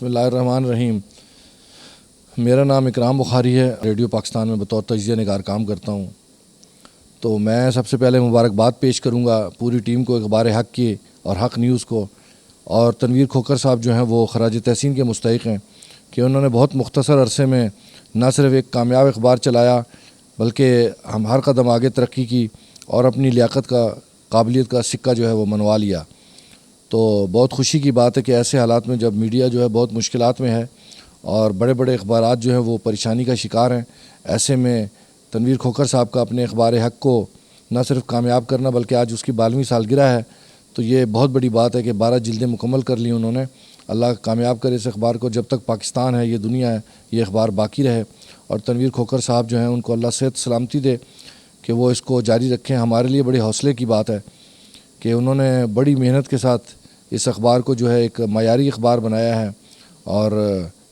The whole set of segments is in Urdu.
بسم اللہ الرحمن الرحیم۔ میرا نام اکرام بخاری ہے، ریڈیو پاکستان میں بطور تجزیہ نگار کام کرتا ہوں۔ تو میں سب سے پہلے مبارکباد پیش کروں گا پوری ٹیم کو، اخبار حق کی اور حق نیوز کو، اور تنویر کھوکھر صاحب جو ہیں وہ خراج تحسین کے مستحق ہیں کہ انہوں نے بہت مختصر عرصے میں نہ صرف ایک کامیاب اخبار چلایا بلکہ ہم ہر قدم آگے ترقی کی اور اپنی لیاقت کا، قابلیت کا سکہ جو ہے وہ منوا لیا۔ تو بہت خوشی کی بات ہے کہ ایسے حالات میں جب میڈیا جو ہے بہت مشکلات میں ہے اور بڑے بڑے اخبارات جو ہیں وہ پریشانی کا شکار ہیں، ایسے میں تنویر کھوکھر صاحب کا اپنے اخبار حق کو نہ صرف کامیاب کرنا بلکہ آج اس کی 12ویں سالگرہ ہے، تو یہ بہت بڑی بات ہے کہ 12 جلدیں مکمل کر لی انہوں نے۔ اللہ کامیاب کرے اس اخبار کو، جب تک پاکستان ہے، یہ دنیا ہے، یہ اخبار باقی رہے، اور تنویر کھوکھر صاحب جو ہیں ان کو اللہ صحت سلامتی دے کہ وہ اس کو جاری رکھیں۔ ہمارے لیے بڑے حوصلے کی بات ہے کہ انہوں نے بڑی محنت کے ساتھ اس اخبار کو جو ہے ایک معیاری اخبار بنایا ہے، اور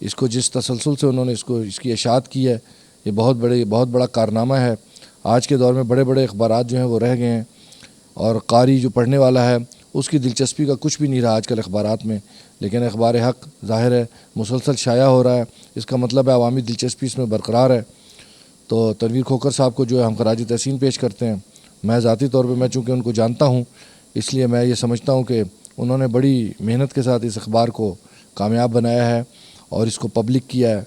اس کو جس تسلسل سے انہوں نے اس کی اشاعت کی ہے، یہ بہت بڑا کارنامہ ہے۔ آج کے دور میں بڑے بڑے اخبارات جو ہیں وہ رہ گئے ہیں، اور قاری جو پڑھنے والا ہے اس کی دلچسپی کا کچھ بھی نہیں رہا آج کل اخبارات میں، لیکن اخبار حق ظاہر ہے مسلسل شائع ہو رہا ہے، اس کا مطلب ہے عوامی دلچسپی اس میں برقرار ہے۔ تو تنویر کھوکھر صاحب کو جو ہے ہم خراج تحسین پیش کرتے ہیں۔ میں ذاتی طور پہ چونکہ ان کو جانتا ہوں، اس لیے میں یہ سمجھتا ہوں کہ انہوں نے بڑی محنت کے ساتھ اس اخبار کو کامیاب بنایا ہے اور اس کو پبلک کیا ہے،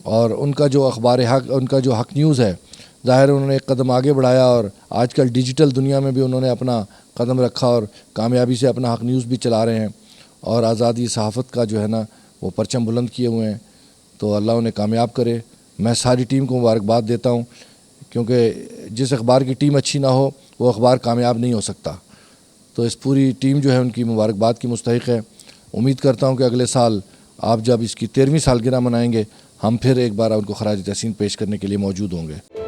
اور ان کا جو اخبار حق، ان کا جو حق نیوز ہے، ظاہر ہے انہوں نے ایک قدم آگے بڑھایا، اور آج کل ڈیجیٹل دنیا میں بھی انہوں نے اپنا قدم رکھا اور کامیابی سے اپنا حق نیوز بھی چلا رہے ہیں، اور آزادی صحافت کا جو ہے نا وہ پرچم بلند کیے ہوئے ہیں۔ تو اللہ انہیں کامیاب کرے۔ میں ساری ٹیم کو مبارکباد دیتا ہوں، کیونکہ جس اخبار کی ٹیم اچھی نہ ہو وہ اخبار کامیاب نہیں ہو سکتا۔ تو اس پوری ٹیم جو ہے ان کی مبارکباد کی مستحق ہے۔ امید کرتا ہوں کہ اگلے سال آپ جب اس کی 13ویں سالگرہ منائیں گے، ہم پھر ایک بار ان کو خراج تحسین پیش کرنے کے لیے موجود ہوں گے۔